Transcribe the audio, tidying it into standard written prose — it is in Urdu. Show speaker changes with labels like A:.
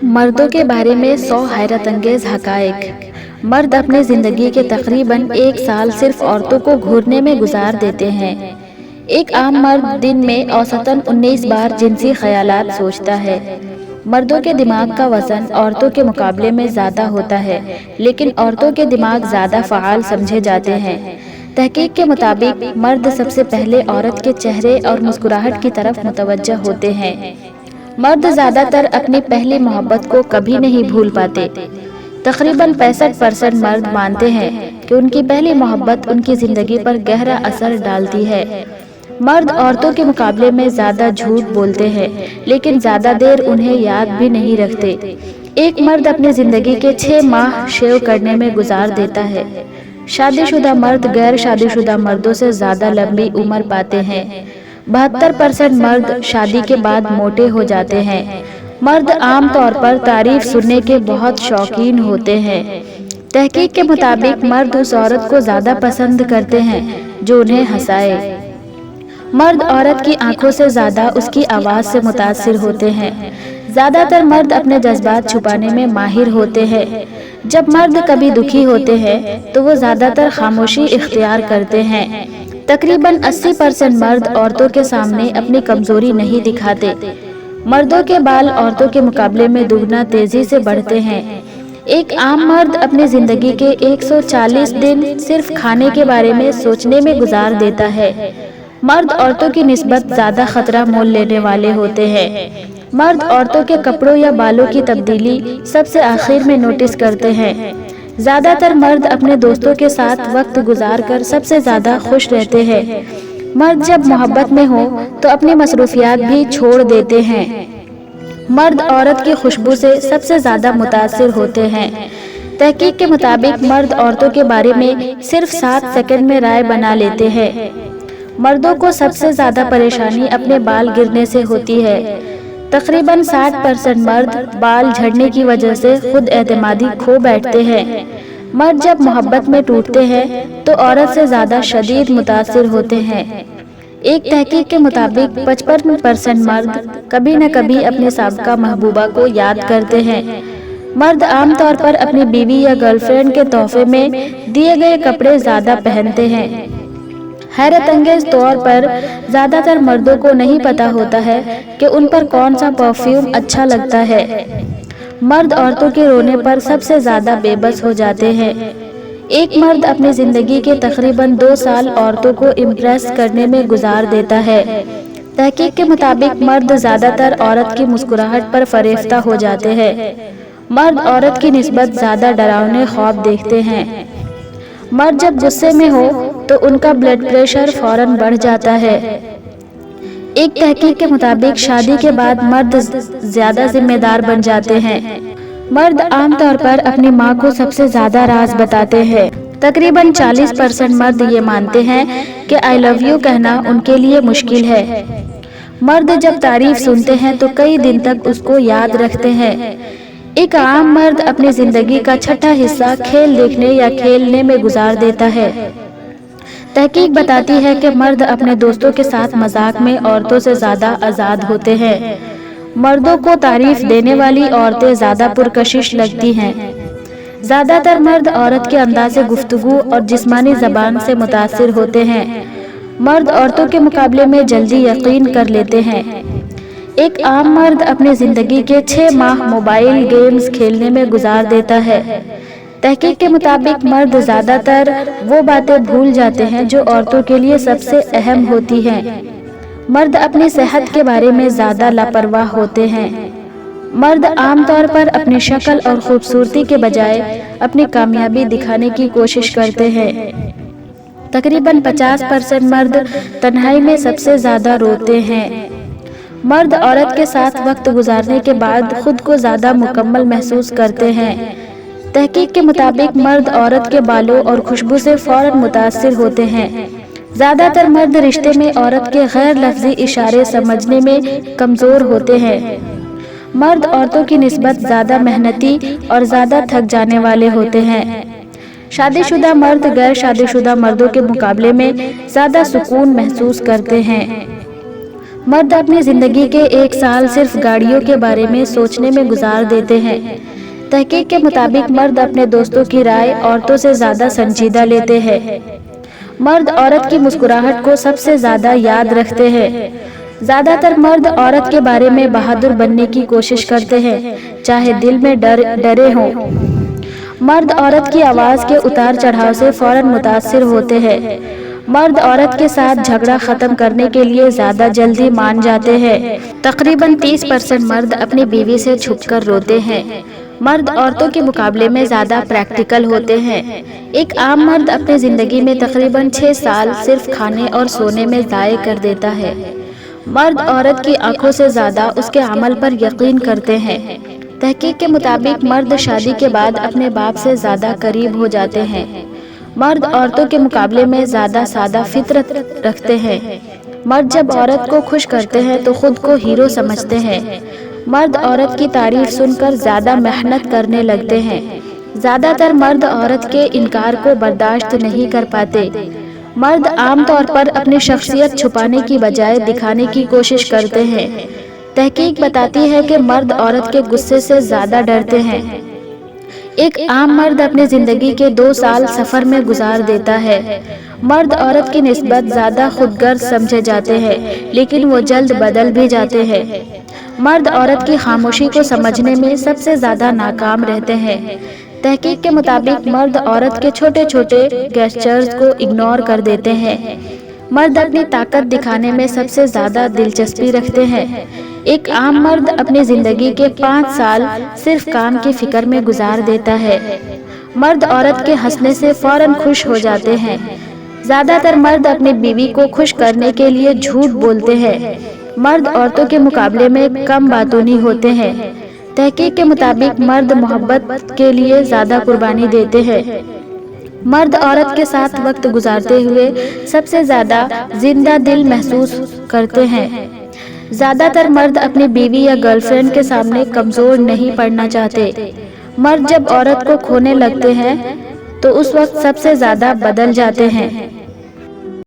A: مردوں کے بارے میں 100 حیرت انگیز حقائق۔ مرد اپنے زندگی کے تقریباً 1 سال صرف عورتوں کو گھورنے میں گزار دیتے ہیں۔ ایک عام مرد دن میں اوسطاً 19 بار جنسی خیالات سوچتا ہے۔ مردوں کے دماغ کا وزن عورتوں کے مقابلے میں زیادہ ہوتا ہے، لیکن عورتوں کے دماغ زیادہ فعال سمجھے جاتے ہیں۔ تحقیق کے مطابق مرد سب سے پہلے عورت کے چہرے اور مسکراہٹ کی طرف متوجہ ہوتے ہیں۔ مرد زیادہ تر اپنی پہلی محبت کو کبھی نہیں بھول پاتے۔ تقریباً 65% مرد مانتے ہیں کہ ان کی پہلی محبت ان کی زندگی پر گہرا اثر ڈالتی ہے۔ مرد عورتوں کے مقابلے میں زیادہ جھوٹ بولتے ہیں، لیکن زیادہ دیر انہیں یاد بھی نہیں رکھتے۔ ایک مرد اپنی زندگی کے 6 ماہ شیو کرنے میں گزار دیتا ہے۔ شادی شدہ مرد غیر شادی شدہ مردوں سے زیادہ لمبی عمر پاتے ہیں۔ 72% مرد شادی کے بعد موٹے ہو جاتے ہیں۔ مرد عام طور پر تعریف سننے کے بہت شوقین ہوتے ہیں۔ تحقیق کے مطابق مرد اس عورت کو زیادہ پسند کرتے ہیں جو انہیں ہنسائے۔ مرد عورت کی آنکھوں سے زیادہ اس کی آواز سے متاثر ہوتے ہیں۔ زیادہ تر مرد اپنے جذبات چھپانے میں ماہر ہوتے ہیں۔ جب مرد کبھی دکھی ہوتے ہیں تو وہ زیادہ تر خاموشی اختیار کرتے ہیں۔ تقریباً 80% مرد عورتوں کے سامنے اپنی کمزوری نہیں دکھاتے۔ مردوں کے بال عورتوں کے مقابلے میں دگنا تیزی سے بڑھتے ہیں۔ ایک عام مرد اپنی زندگی کے 140 دن صرف کھانے کے بارے میں سوچنے میں گزار دیتا ہے۔ مرد عورتوں کی نسبت زیادہ خطرہ مول لینے والے ہوتے ہیں۔ مرد عورتوں کے کپڑوں یا بالوں کی تبدیلی سب سے آخر میں نوٹس کرتے ہیں۔ زیادہ تر مرد اپنے دوستوں کے ساتھ وقت گزار کر سب سے زیادہ خوش رہتے ہیں۔ مرد جب محبت میں ہو تو اپنی مصروفیات بھی چھوڑ دیتے ہیں۔ مرد عورت کی خوشبو سے سب سے زیادہ متاثر ہوتے ہیں۔ تحقیق کے مطابق مرد عورتوں کے بارے میں صرف 7 سیکنڈ میں رائے بنا لیتے ہیں۔ مردوں کو سب سے زیادہ پریشانی اپنے بال گرنے سے ہوتی ہے۔ تقریباً 60% مرد بال جھڑنے کی وجہ سے خود اعتمادی کھو بیٹھتے ہیں۔ مرد جب محبت میں ٹوٹتے ہیں تو عورت سے زیادہ شدید متاثر ہوتے ہیں۔ ایک تحقیق کے مطابق 55% مرد کبھی نہ کبھی اپنے سابقہ محبوبہ کو یاد کرتے ہیں۔ مرد عام طور پر اپنی بیوی یا گرل فرینڈ کے تحفے میں دیے گئے کپڑے زیادہ پہنتے ہیں۔ حیرت انگیز طور پر زیادہ تر مردوں کو نہیں پتا ہوتا ہے کہ ان پر کون سا پرفیوم اچھا لگتا ہے۔ مرد عورتوں کے رونے پر سب سے زیادہ بے بس ہو جاتے ہیں۔ ایک مرد اپنی زندگی کے تقریباً 2 سال عورتوں کو امپریس کرنے میں گزار دیتا ہے۔ تحقیق کے مطابق مرد زیادہ تر عورت کی مسکراہٹ پر فریفتہ ہو جاتے ہیں۔ مرد عورت کی نسبت زیادہ ڈراؤنے خواب دیکھتے ہیں۔ مرد جب غصے میں ہو تو ان کا بلڈ پریشر فوراً بڑھ جاتا ہے۔ ایک تحقیق کے مطابق شادی کے بعد مرد زیادہ ذمہ دار بن جاتے ہیں۔ مرد عام طور پر اپنی ماں کو سب سے زیادہ راز بتاتے ہیں۔ تقریباً 40% مرد یہ مانتے ہیں کہ آئی لو یو کہنا ان کے لیے مشکل ہے۔ مرد جب تعریف سنتے ہیں تو کئی دن تک اس کو یاد رکھتے ہیں۔ ایک عام مرد اپنی زندگی کا 6واں حصہ کھیل دیکھنے یا کھیلنے میں گزار دیتا ہے۔ تحقیق بتاتی ہے کہ مرد اپنے دوستوں کے ساتھ مذاق میں عورتوں سے زیادہ آزاد ہوتے ہیں۔ مردوں کو تعریف دینے والی عورتیں زیادہ پرکشش لگتی ہیں۔ زیادہ تر مرد عورت کے انداز گفتگو اور جسمانی زبان سے متاثر ہوتے ہیں۔ مرد عورتوں کے مقابلے میں جلدی یقین کر لیتے ہیں۔ ایک عام مرد اپنی زندگی کے 6 ماہ موبائل گیمز کھیلنے میں گزار دیتا ہے۔ تحقیق کے مطابق مرد زیادہ تر وہ باتیں بھول جاتے ہیں جو عورتوں کے لیے سب سے اہم ہوتی ہیں۔ مرد اپنی صحت کے بارے میں زیادہ لاپرواہ ہوتے ہیں۔ مرد عام طور پر اپنی شکل اور خوبصورتی کے بجائے اپنی کامیابی دکھانے کی کوشش کرتے ہیں۔ تقریباً 50% مرد تنہائی میں سب سے زیادہ روتے ہیں۔ مرد عورت کے ساتھ وقت گزارنے کے بعد خود کو زیادہ مکمل محسوس کرتے ہیں۔ تحقیق کے مطابق مرد عورت کے بالوں اور خوشبو سے فوراً متاثر ہوتے ہیں۔ زیادہ تر مرد رشتے میں عورت کے غیر لفظی اشارے سمجھنے میں کمزور ہوتے ہیں۔ مرد عورتوں کی نسبت زیادہ محنتی اور زیادہ تھک جانے والے ہوتے ہیں۔ شادی شدہ مرد غیر شادی شدہ مردوں کے مقابلے میں زیادہ سکون محسوس کرتے ہیں۔ مرد اپنی زندگی کے 1 سال صرف گاڑیوں کے بارے میں سوچنے میں گزار دیتے ہیں۔ تحقیق کے مطابق مرد اپنے دوستوں کی رائے عورتوں سے زیادہ سنجیدہ لیتے ہیں۔ مرد عورت کی مسکراہٹ کو سب سے زیادہ یاد رکھتے ہیں۔ زیادہ تر مرد عورت کے بارے میں بہادر بننے کی کوشش کرتے ہیں، چاہے دل میں ڈرے ہوں۔ مرد عورت کی آواز کے اتار چڑھاؤ سے فوراً متاثر ہوتے ہیں۔ مرد عورت کے ساتھ جھگڑا ختم کرنے کے لیے زیادہ جلدی مان جاتے ہیں۔ تقریباً 30% مرد اپنی بیوی سے چھپ کر روتے ہیں۔ مرد عورتوں کے مقابلے میں زیادہ پریکٹیکل ہوتے ہیں۔ ایک عام مرد اپنی زندگی میں تقریباً 6 سال صرف کھانے اور سونے میں ضائع کر دیتا ہے۔ مرد عورت کی آنکھوں سے زیادہ اس کے عمل پر یقین کرتے ہیں۔ تحقیق کے مطابق مرد شادی کے بعد اپنے باپ سے زیادہ قریب ہو جاتے ہیں۔ مرد عورتوں کے مقابلے میں زیادہ سادہ فطرت رکھتے ہیں۔ مرد جب عورت کو خوش کرتے ہیں تو خود کو ہیرو سمجھتے ہیں۔ مرد عورت کی تعریف سن کر زیادہ محنت کرنے لگتے ہیں۔ زیادہ تر مرد عورت کے انکار کو برداشت نہیں کر پاتے۔ مرد عام طور پر اپنی شخصیت چھپانے کی بجائے دکھانے کی کوشش کرتے ہیں۔ تحقیق بتاتی ہے کہ مرد عورت کے غصے سے زیادہ ڈرتے ہیں۔ ایک عام مرد اپنی زندگی کے 2 سال سفر میں گزار دیتا ہے۔ مرد عورت کی نسبت زیادہ خود غرض سمجھے جاتے ہیں، لیکن وہ جلد بدل بھی جاتے ہیں۔ مرد عورت کی خاموشی کو سمجھنے میں سب سے زیادہ ناکام رہتے ہیں۔ تحقیق کے مطابق مرد عورت کے چھوٹے چھوٹے گیسچرز کو اگنور کر دیتے ہیں۔ مرد اپنی طاقت دکھانے میں سب سے زیادہ دلچسپی رکھتے ہیں۔ ایک عام مرد اپنی زندگی کے 5 سال صرف کام کی فکر میں گزار دیتا ہے۔ مرد عورت کے ہنسنے سے فوراً خوش ہو جاتے ہیں۔ زیادہ تر مرد اپنی بیوی کو خوش کرنے کے لیے جھوٹ بولتے ہیں۔ مرد عورتوں کے مقابلے میں کم باتونی ہوتے ہیں۔ تحقیق کے مطابق مرد محبت کے لیے زیادہ قربانی دیتے ہیں۔ مرد عورت کے ساتھ وقت گزارتے ہوئے سب سے زیادہ زندہ دل محسوس کرتے ہیں۔ زیادہ تر مرد اپنی بیوی یا گرل فرینڈ کے سامنے کمزور نہیں پڑنا چاہتے۔ مرد جب عورت کو کھونے لگتے ہیں تو اس وقت سب سے زیادہ بدل جاتے ہیں۔